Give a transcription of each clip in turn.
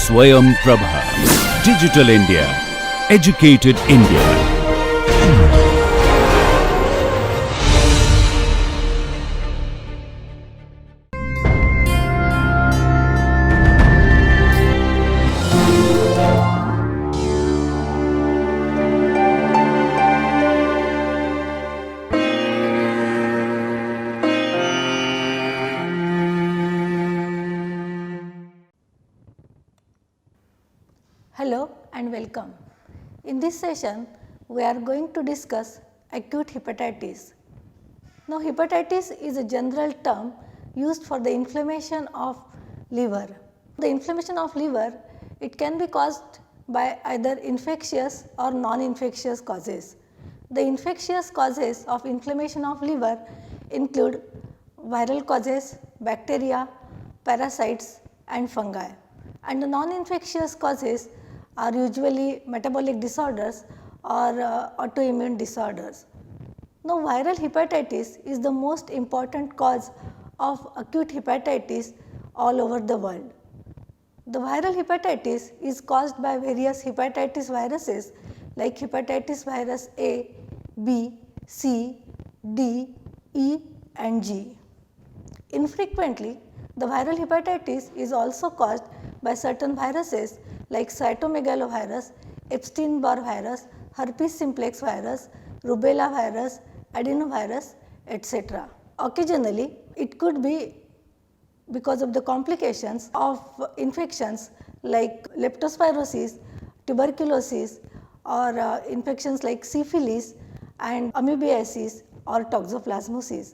Swayam Prabha. Digital India. Educated India. Hello and welcome. In this session, we are going to discuss acute hepatitis. Now, hepatitis is a general term used for the inflammation of liver. The inflammation of liver, it can be caused by either infectious or non-infectious causes. The infectious causes of inflammation of liver include viral causes, bacteria, parasites and fungi, and the non-infectious causes are usually metabolic disorders or autoimmune disorders. Now, viral hepatitis is the most important cause of acute hepatitis all over the world. The viral hepatitis is caused by various hepatitis viruses like hepatitis virus A, B, C, D, E and G. Infrequently, the viral hepatitis is also caused by certain viruses like cytomegalovirus, Epstein-Barr virus, herpes simplex virus, rubella virus, adenovirus, etc. Occasionally, it could be because of the complications of infections like leptospirosis, tuberculosis or infections like syphilis and amoebiasis or toxoplasmosis.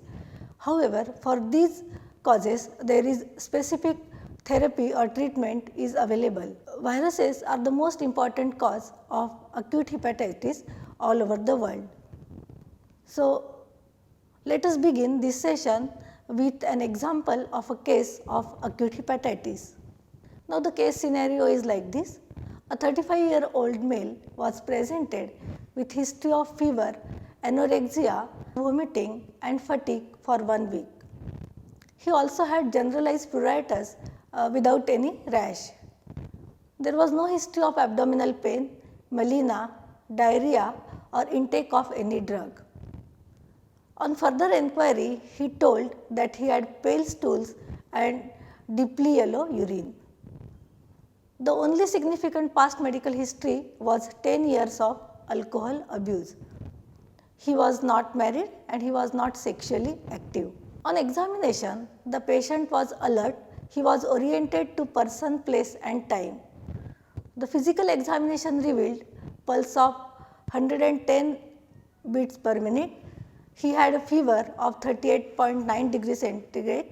However, for these causes there is specific therapy or treatment is available. Viruses are the most important cause of acute hepatitis all over the world. So, let us begin this session with an example of a case of acute hepatitis. Now, the case scenario is like this. A 35-year-old male was presented with history of fever, anorexia, vomiting and fatigue for 1 week. He also had generalized pruritus without any rash. There was no history of abdominal pain, melena, diarrhea or intake of any drug. On further inquiry, he told that he had pale stools and deeply yellow urine. The only significant past medical history was 10 years of alcohol abuse. He was not married and he was not sexually active. On examination, the patient was alert. He was oriented to person, place and time. The physical examination revealed pulse of 110 beats per minute. He had a fever of 38.9 degrees centigrade.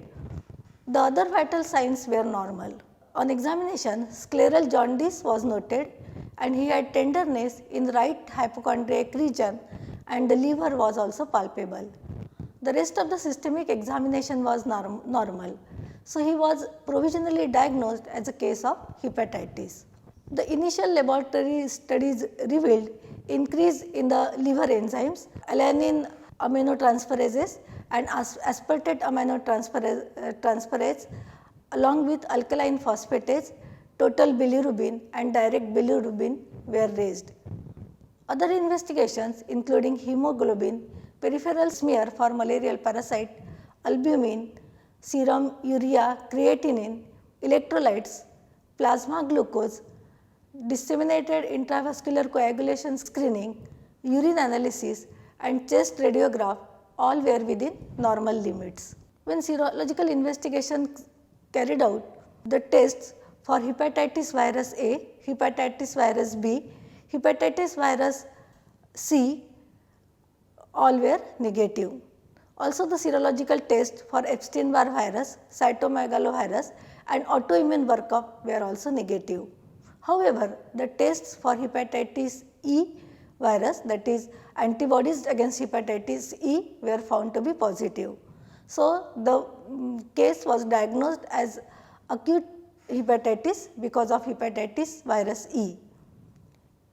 The other vital signs were normal. On examination, scleral jaundice was noted and he had tenderness in the right hypochondriac region and the liver was also palpable. The rest of the systemic examination was normal. So, he was provisionally diagnosed as a case of hepatitis. The initial laboratory studies revealed increase in the liver enzymes, alanine aminotransferases and aspartate aminotransferase along with alkaline phosphatase, total bilirubin and direct bilirubin were raised. Other investigations including hemoglobin, peripheral smear for malarial parasite, albumin, serum urea, creatinine, electrolytes, plasma glucose, disseminated intravascular coagulation screening, urine analysis and chest radiograph all were within normal limits. When serological investigation carried out, the tests for hepatitis virus A, hepatitis virus B, hepatitis virus C all were negative. Also, the serological test for Epstein-Barr virus, cytomegalovirus and autoimmune workup were also negative. However, the tests for hepatitis E virus, that is antibodies against hepatitis E, were found to be positive. So, the case was diagnosed as acute hepatitis because of hepatitis virus E.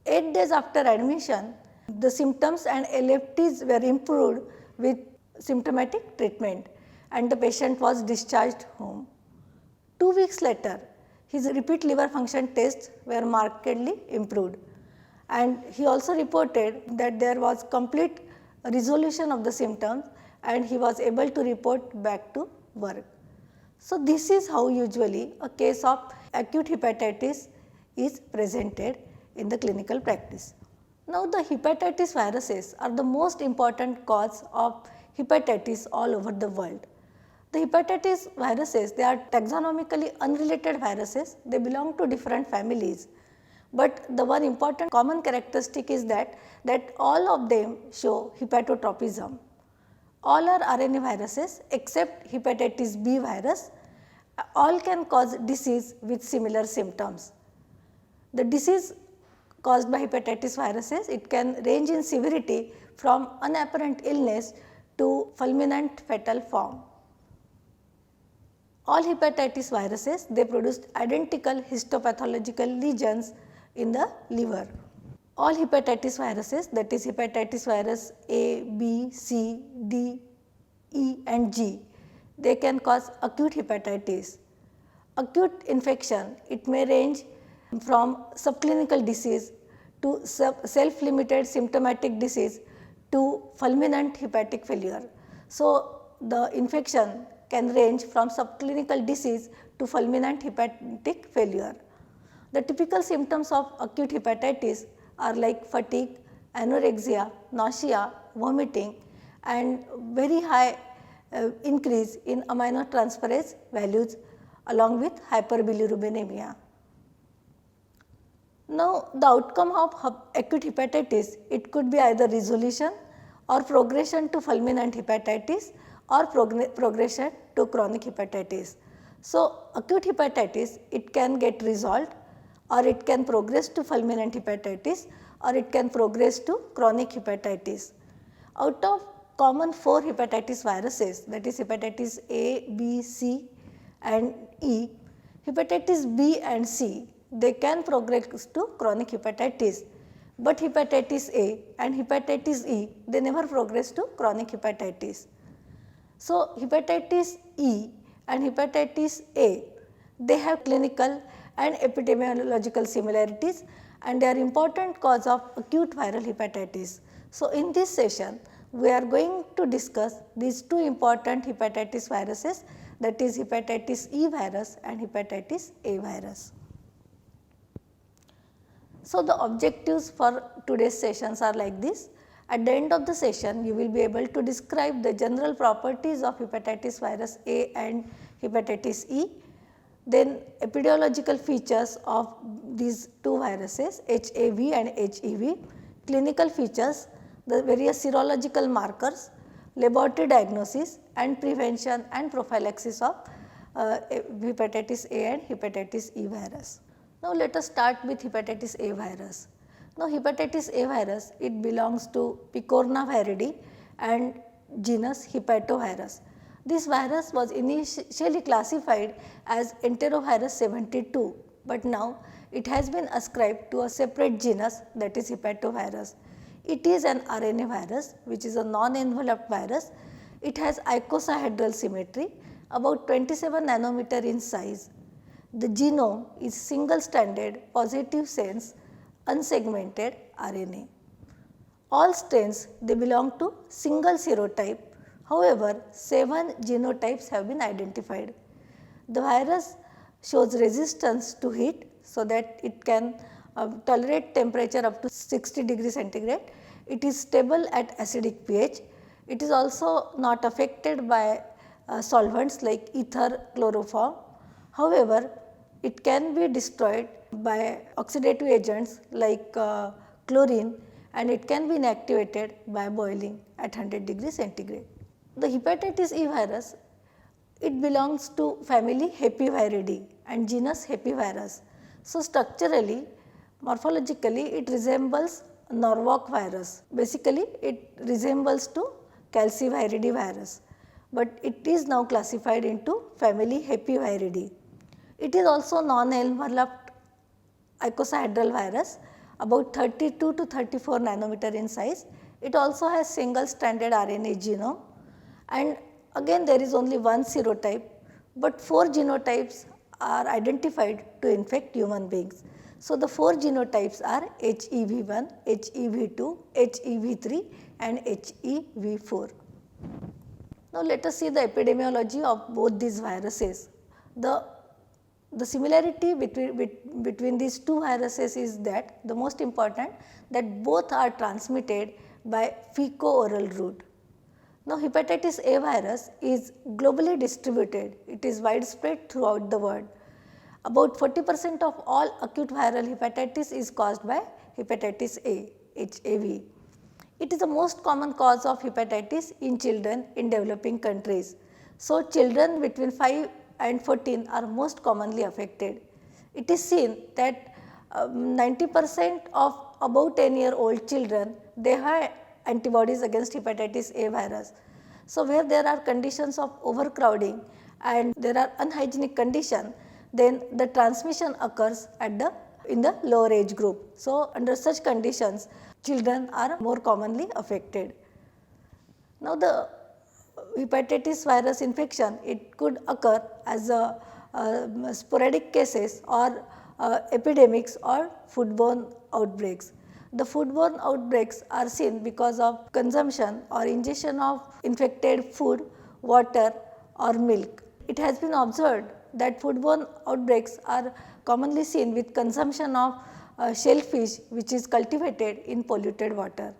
8 days after admission, the symptoms and LFTs were improved with symptomatic treatment and the patient was discharged home. 2 weeks later, his repeat liver function tests were markedly improved, and he also reported that there was complete resolution of the symptoms and he was able to report back to work. So, this is how usually a case of acute hepatitis is presented in the clinical practice. Now, the hepatitis viruses are the most important cause of hepatitis all over the world. The hepatitis viruses, they are taxonomically unrelated viruses, they belong to different families, but the one important common characteristic is that all of them show hepatotropism. All are RNA viruses except hepatitis B virus, all can cause disease with similar symptoms. The disease caused by hepatitis viruses, it can range in severity from unapparent illness to fulminant fatal form. All hepatitis viruses, they produce identical histopathological lesions in the liver. All hepatitis viruses, that is hepatitis virus A, B, C, D, E and G, they can cause acute hepatitis. Acute infection, it may range from subclinical disease to self-limited symptomatic disease to fulminant hepatic failure. So, the infection can range from subclinical disease to fulminant hepatic failure. The typical symptoms of acute hepatitis are like fatigue, anorexia, nausea, vomiting and very high increase in aminotransferase values along with hyperbilirubinemia. Now, the outcome of acute hepatitis, it could be either resolution or progression to fulminant hepatitis or progression to chronic hepatitis. So, acute hepatitis, it can get resolved or it can progress to fulminant hepatitis or it can progress to chronic hepatitis. Out of common 4 hepatitis viruses, that is hepatitis A, B, C and E, hepatitis B and C, they can progress to chronic hepatitis, but hepatitis A and hepatitis E, they never progress to chronic hepatitis. So, hepatitis E and hepatitis A, they have clinical and epidemiological similarities and they are important cause of acute viral hepatitis. So, in this session we are going to discuss these two important hepatitis viruses, that is hepatitis E virus and hepatitis A virus. So, the objectives for today's sessions are like this. At the end of the session, you will be able to describe the general properties of hepatitis virus A and hepatitis E, then epidemiological features of these two viruses HAV and HEV, clinical features, the various serological markers, laboratory diagnosis and prevention and prophylaxis of hepatitis A and hepatitis E virus. Now, let us start with hepatitis A virus. Now, hepatitis A virus, it belongs to Picornaviridae and genus Hepatovirus. This virus was initially classified as enterovirus 72, but now it has been ascribed to a separate genus, that is Hepatovirus. It is an RNA virus which is a non-enveloped virus. It has icosahedral symmetry about 27 nanometer in size. The genome is single stranded positive sense unsegmented RNA. All strains, they belong to single serotype. However, 7 genotypes have been identified. The virus shows resistance to heat, so that it can tolerate temperature up to 60 degrees centigrade. It is stable at acidic pH. It is also not affected by solvents like ether, chloroform. However, it can be destroyed by oxidative agents like chlorine, and it can be inactivated by boiling at 100 degrees centigrade. The hepatitis E virus, it belongs to family Hepiviridae and genus Hepivirus. So, structurally, morphologically, it resembles Norwalk virus. Basically, it resembles to Calciviridae virus, but it is now classified into family Hepiviridae. It is also non-enveloped icosahedral virus, about 32 to 34 nanometer in size. It also has single stranded RNA genome, and again there is only one serotype, but 4 genotypes are identified to infect human beings. So, the 4 genotypes are HEV1, HEV2, HEV3 and HEV4. Now, let us see the epidemiology of both these viruses. The similarity between these two viruses is that the most important, that both are transmitted by fecal-oral route. Now, hepatitis A virus is globally distributed, it is widespread throughout the world. About 40% of all acute viral hepatitis is caused by hepatitis A, HAV. It is the most common cause of hepatitis in children in developing countries. So, children between 5 and 14 are most commonly affected. It is seen that 90% of above 10-year-old children, they have antibodies against hepatitis A virus. So, where there are conditions of overcrowding and there are unhygienic conditions, then the transmission occurs in the lower age group. So, under such conditions, children are more commonly affected. Now, the hepatitis virus infection, it could occur as a sporadic cases or epidemics or foodborne outbreaks. The foodborne outbreaks are seen because of consumption or ingestion of infected food, water or milk. It has been observed that foodborne outbreaks are commonly seen with consumption of shellfish which is cultivated in polluted water.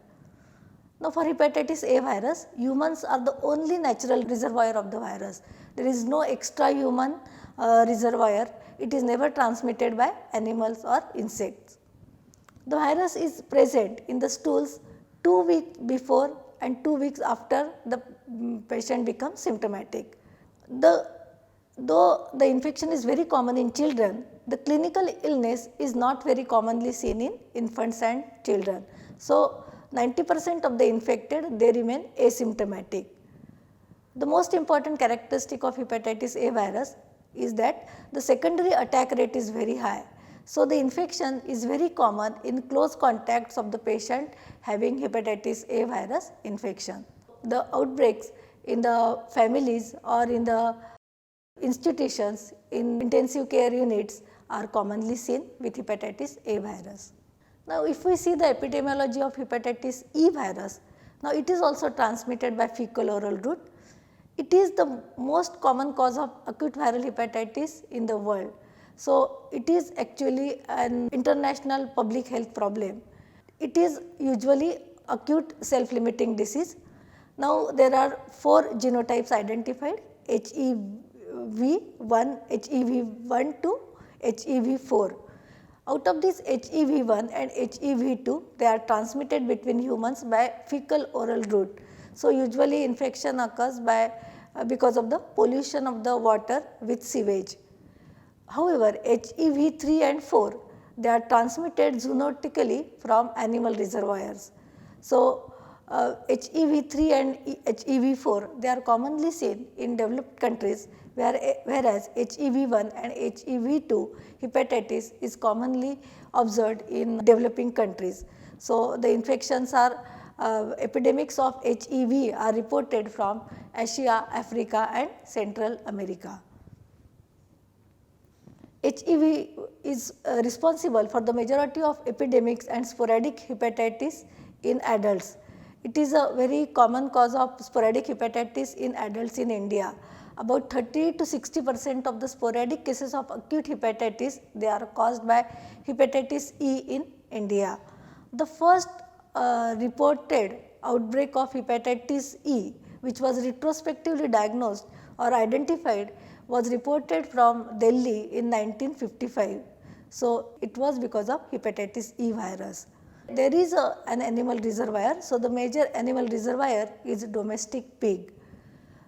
Now, for hepatitis A virus, humans are the only natural reservoir of the virus. There is no extra human reservoir, it is never transmitted by animals or insects. The virus is present in the stools 2 weeks before and 2 weeks after the patient becomes symptomatic. Though the infection is very common in children, the clinical illness is not very commonly seen in infants and children. So, 90% of the infected, they remain asymptomatic. The most important characteristic of hepatitis A virus is that the secondary attack rate is very high. So, the infection is very common in close contacts of the patient having hepatitis A virus infection. The outbreaks in the families or in the institutions in intensive care units are commonly seen with hepatitis A virus. Now, if we see the epidemiology of hepatitis E virus, now it is also transmitted by fecal oral route. It is the most common cause of acute viral hepatitis in the world. So, it is actually an international public health problem. It is usually acute self-limiting disease. Now, there are 4 genotypes identified, HEV1, HEV1 to HEV4. Out of this HEV1 and HEV2, they are transmitted between humans by fecal oral route. So, usually infection occurs because of the pollution of the water with sewage. However, HEV3 and 4, they are transmitted zoonotically from animal reservoirs. So, HEV3 and HEV4, they are commonly seen in developed countries, whereas HEV1 and HEV2 hepatitis is commonly observed in developing countries. So, the infections are epidemics of HEV are reported from Asia, Africa and Central America. HEV is responsible for the majority of epidemics and sporadic hepatitis in adults. It is a very common cause of sporadic hepatitis in adults in India. About 30 to 60% of the sporadic cases of acute hepatitis, they are caused by hepatitis E in India. The first reported outbreak of hepatitis E, which was retrospectively diagnosed or identified, was reported from Delhi in 1955. So, it was because of hepatitis E virus. There is an animal reservoir. So, the major animal reservoir is domestic pig.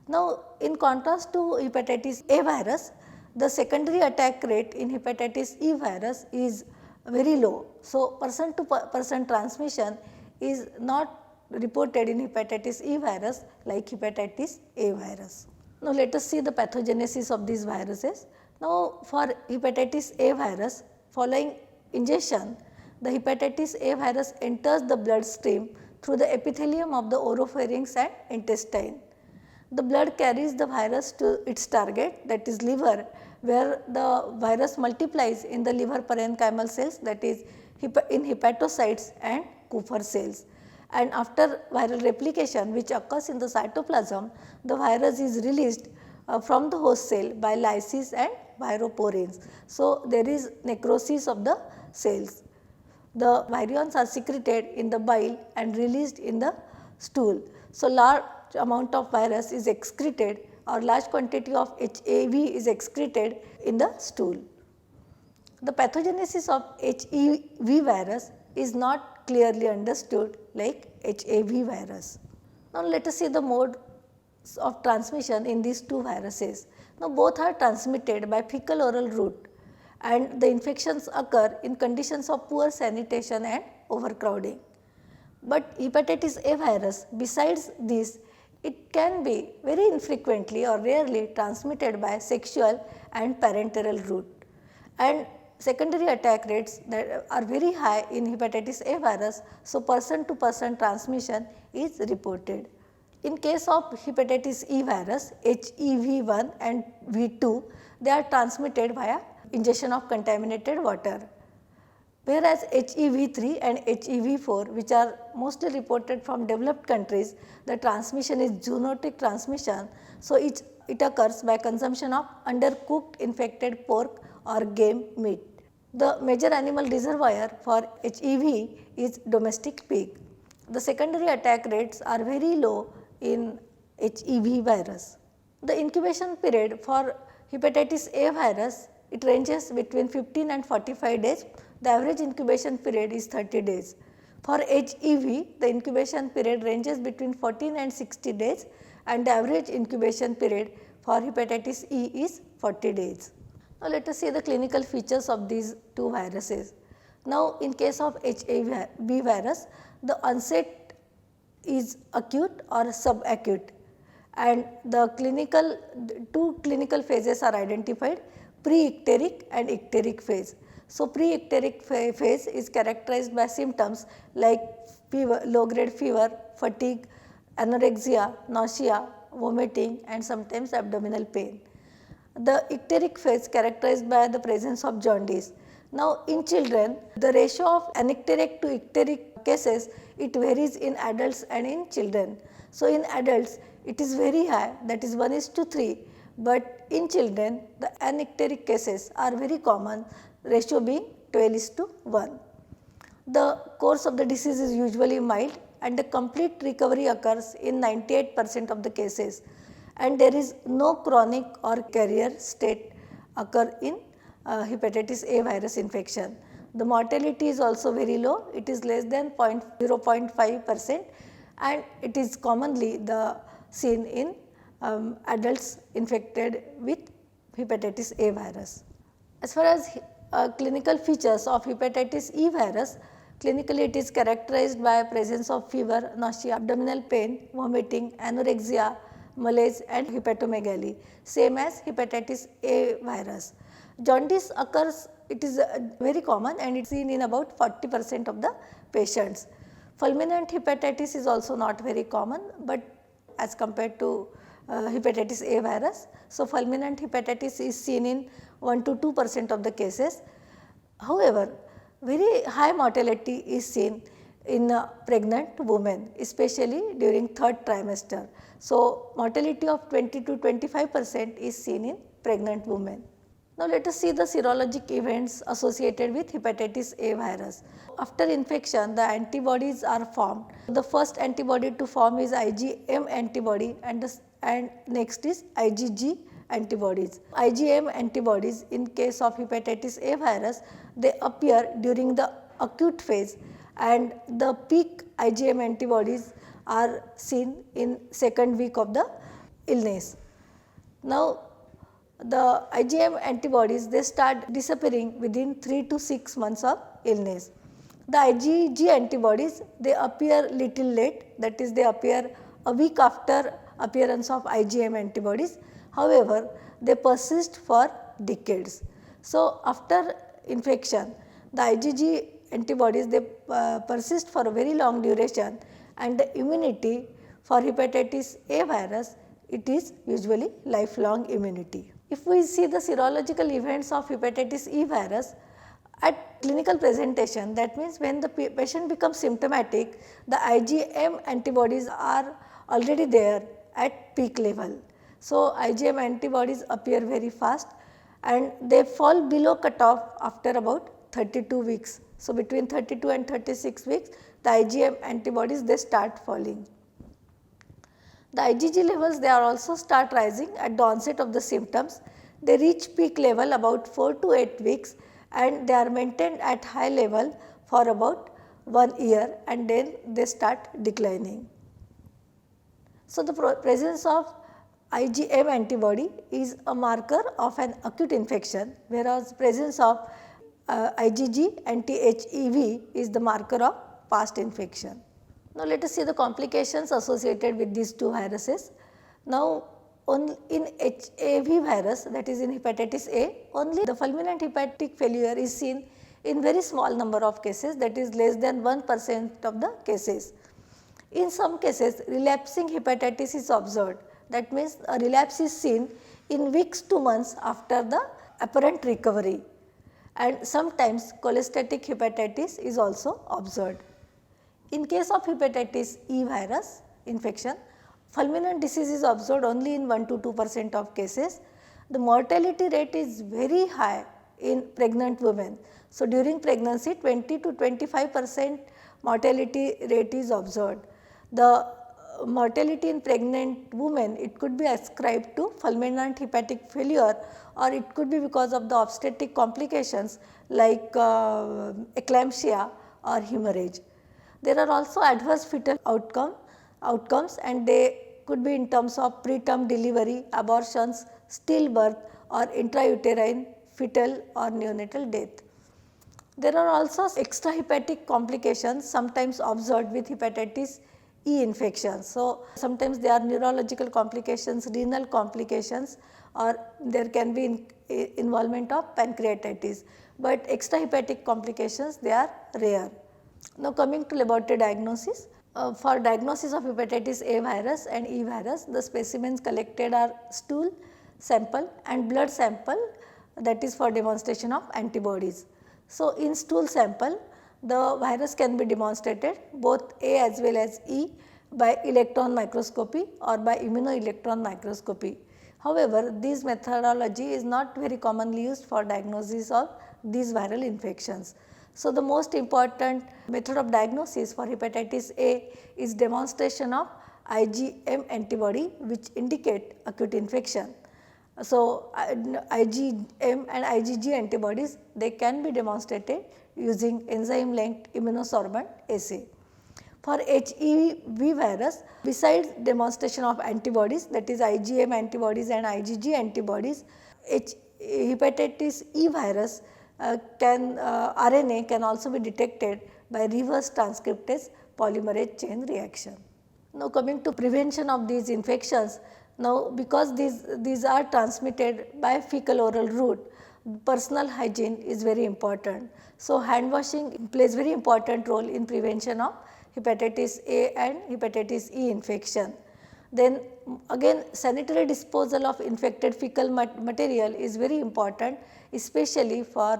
Now, in contrast to hepatitis A virus, the secondary attack rate in hepatitis E virus is very low. So, person to person transmission is not reported in hepatitis E virus like hepatitis A virus. Now, let us see the pathogenesis of these viruses. Now, for hepatitis A virus, following ingestion, the hepatitis A virus enters the bloodstream through the epithelium of the oropharynx and intestine. The blood carries the virus to its target, that is liver, where the virus multiplies in the liver parenchymal cells, that is in hepatocytes and Kupffer cells. And after viral replication which occurs in the cytoplasm, the virus is released from the host cell by lysis and viroporins. So, there is necrosis of the cells. The virions are secreted in the bile and released in the stool. So, large amount of virus is excreted or large quantity of HAV is excreted in the stool. The pathogenesis of HEV virus is not clearly understood like HAV virus. Now, let us see the modes of transmission in these two viruses. Now, both are transmitted by fecal oral route, and the infections occur in conditions of poor sanitation and overcrowding. But hepatitis A virus, besides this, it can be very infrequently or rarely transmitted by sexual and parenteral route, and secondary attack rates that are very high in hepatitis A virus. So, person to person transmission is reported. In case of hepatitis E virus, HEV1 and V2, they are transmitted via ingestion of contaminated water, whereas HEV3 and HEV4, which are mostly reported from developed countries, the transmission is zoonotic transmission. So, it occurs by consumption of undercooked infected pork or game meat. The major animal reservoir for HEV is domestic pig. The secondary attack rates are very low in HEV virus. The incubation period for hepatitis A virus, it ranges between 15 and 45 days. The average incubation period is 30 days. For HEV, the incubation period ranges between 14 and 60 days, and the average incubation period for hepatitis E is 40 days. Now, let us see the clinical features of these two viruses. Now, in case of HAV virus, the onset is acute or subacute, and the two clinical phases are identified, pre-icteric and icteric phase. So, pre-icteric phase is characterized by symptoms like fever, low grade fever, fatigue, anorexia, nausea, vomiting, and sometimes abdominal pain. The icteric phase characterized by the presence of jaundice. Now, in children, the ratio of anicteric to icteric cases, it varies in adults and in children. So, in adults it is very high, that is 1:3, but in children the anicteric cases are very common, ratio being 12:1. The course of the disease is usually mild and the complete recovery occurs in 98% of the cases, and there is no chronic or carrier state occur in hepatitis A virus infection. The mortality is also very low, it is less than 0.5%, and it is commonly seen in adults infected with hepatitis A virus. As far as clinical features of hepatitis E virus, clinically it is characterized by presence of fever, nausea, abdominal pain, vomiting, anorexia, malaise and hepatomegaly, same as hepatitis A virus. Jaundice occurs, it is very common and it is seen in about 40% of the patients. Fulminant hepatitis is also not very common, but as compared to hepatitis A virus. So, fulminant hepatitis is seen in 1 to 2% of the cases. However, very high mortality is seen in pregnant women, especially during third trimester. So, mortality of 20 to 25% is seen in pregnant women. Now, let us see the serologic events associated with hepatitis A virus. After infection, the antibodies are formed. The first antibody to form is IgM antibody and next is IgG antibodies. IgM antibodies in case of hepatitis A virus, they appear during the acute phase, and the peak IgM antibodies are seen in second week of the illness. Now, the IgM antibodies, they start disappearing within 3 to 6 months of illness. The IgG antibodies, they appear little late, that is they appear a week after appearance of IgM antibodies. However, they persist for decades. So, after infection, the IgG antibodies, they persist for a very long duration, and the immunity for hepatitis A virus it is usually lifelong immunity. If we see the serological events of hepatitis E virus at clinical presentation, that means when the patient becomes symptomatic, the IgM antibodies are already there at peak level. So, IgM antibodies appear very fast and they fall below cutoff after about 32 weeks. So, between 32 and 36 weeks, the IgM antibodies they start falling. The IgG levels they are also start rising at the onset of the symptoms. They reach peak level about 4 to 8 weeks and they are maintained at high level for about 1 year and then they start declining. So, the presence of IgM antibody is a marker of an acute infection, whereas presence of IgG anti-HEV is the marker of past infection. Now, let us see the complications associated with these two viruses. Now, in HAV virus, that is in hepatitis A, only the fulminant hepatic failure is seen in very small number of cases, that is less than 1% of the cases. In some cases, relapsing hepatitis is observed. That means a relapse is seen in weeks to months after the apparent recovery, and sometimes cholestatic hepatitis is also observed. In case of hepatitis E virus infection, fulminant disease is observed only in 1 to 2% of cases. The mortality rate is very high in pregnant women. So, during pregnancy 20 to 25% mortality rate is observed. The mortality in pregnant women, it could be ascribed to fulminant hepatic failure or it could be because of the obstetric complications like eclampsia or hemorrhage. There are also adverse fetal outcomes and they could be in terms of preterm delivery, abortions, stillbirth or intrauterine fetal or neonatal death. There are also extrahepatic complications sometimes observed with hepatitis E infection. So, sometimes there are neurological complications, renal complications or there can be involvement of pancreatitis, but extrahepatic complications they are rare. Now, coming to laboratory diagnosis, for diagnosis of hepatitis A virus and E virus, the specimens collected are stool sample and blood sample, that is for demonstration of antibodies. So, in stool sample, the virus can be demonstrated both A as well as E by electron microscopy or by immunoelectron microscopy. However, this methodology is not very commonly used for diagnosis of these viral infections. So, the most important method of diagnosis for hepatitis A is demonstration of IgM antibody which indicate acute infection. So, IgM and IgG antibodies they can be demonstrated using enzyme linked immunosorbent assay. For HEV virus, besides demonstration of antibodies, that is IgM antibodies and IgG antibodies, hepatitis E virus RNA can also be detected by reverse transcriptase polymerase chain reaction. Now, coming to prevention of these infections, now because these are transmitted by fecal oral route, personal hygiene is very important. So, hand washing plays very important role in prevention of hepatitis A and hepatitis E infection. Then again sanitary disposal of infected fecal material is very important, especially for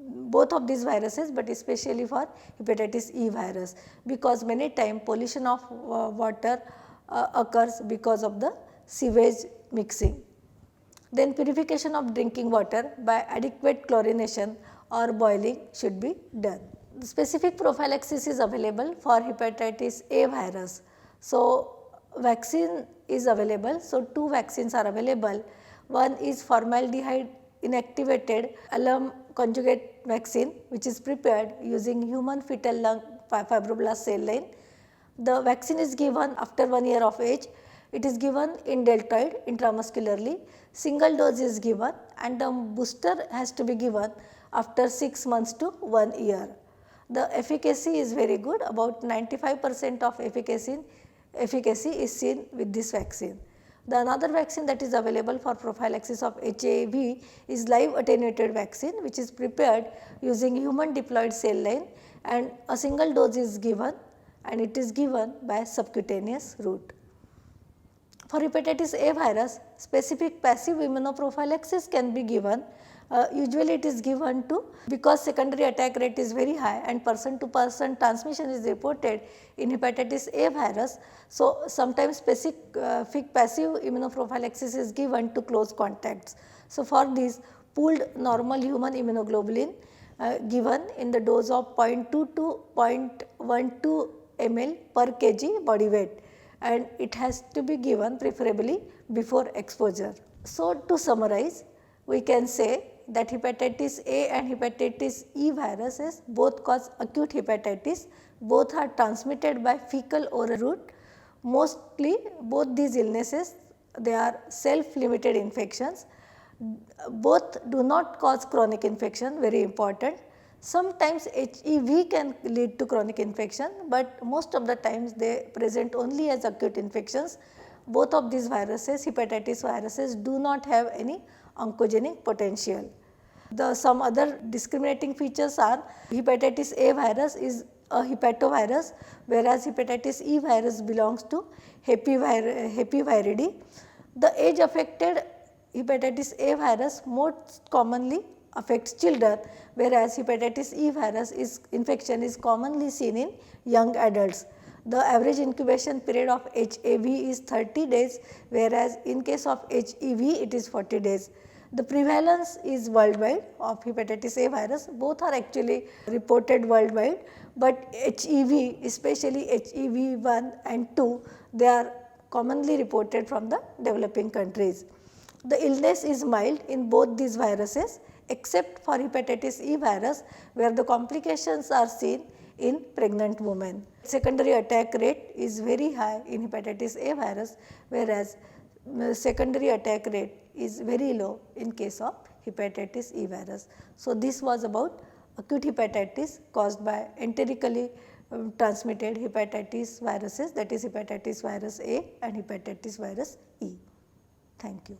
both of these viruses, but especially for hepatitis E virus, because many times pollution of water occurs because of the sewage mixing. Then purification of drinking water by adequate chlorination or boiling should be done. The specific prophylaxis is available for hepatitis A virus. So, vaccine is available. So, two vaccines are available. One is formaldehyde inactivated alum conjugate vaccine which is prepared using human fetal lung fibroblast cell line. The vaccine is given after 1 year of age. It is given in deltoid intramuscularly. Single dose is given and the booster has to be given after 6 months to 1 year. The efficacy is very good, about 95% of efficacy is seen with this vaccine. The another vaccine that is available for prophylaxis of HAV is live attenuated vaccine which is prepared using human diploid cell line and a single dose is given and it is given by subcutaneous route. For hepatitis A virus, specific passive immunoprophylaxis can be given. Usually it is given to, because secondary attack rate is very high and person to person transmission is reported in hepatitis A virus. So, sometimes specific passive immunoprophylaxis is given to close contacts. So, for this pooled normal human immunoglobulin given in the dose of 0.2 to 0.12 ml per kg body weight, and it has to be given preferably before exposure. So, to summarize, we can say that hepatitis A and hepatitis E viruses both cause acute hepatitis, both are transmitted by fecal oral route. Mostly both these illnesses, they are self limited infections. Both do not cause chronic infection, very important. Sometimes HEV can lead to chronic infection, but most of the times they present only as acute infections. Both of these viruses, hepatitis viruses, do not have any oncogenic potential. Some other discriminating features are hepatitis A virus is a hepatovirus, whereas hepatitis E virus belongs to Hepiviridae. The age affected hepatitis A virus most commonly affects children, whereas hepatitis E virus infection is commonly seen in young adults. The average incubation period of HAV is 30 days, whereas in case of HEV it is 40 days. The prevalence is worldwide of hepatitis A virus, both are actually reported worldwide, but HEV, especially HEV1 and 2, they are commonly reported from the developing countries. The illness is mild in both these viruses except for hepatitis E virus, where the complications are seen in pregnant women. Secondary attack rate is very high in hepatitis A virus, whereas secondary attack rate is very low in case of hepatitis E virus. So, this was about acute hepatitis caused by enterically transmitted hepatitis viruses, that is hepatitis virus A and hepatitis virus E. Thank you.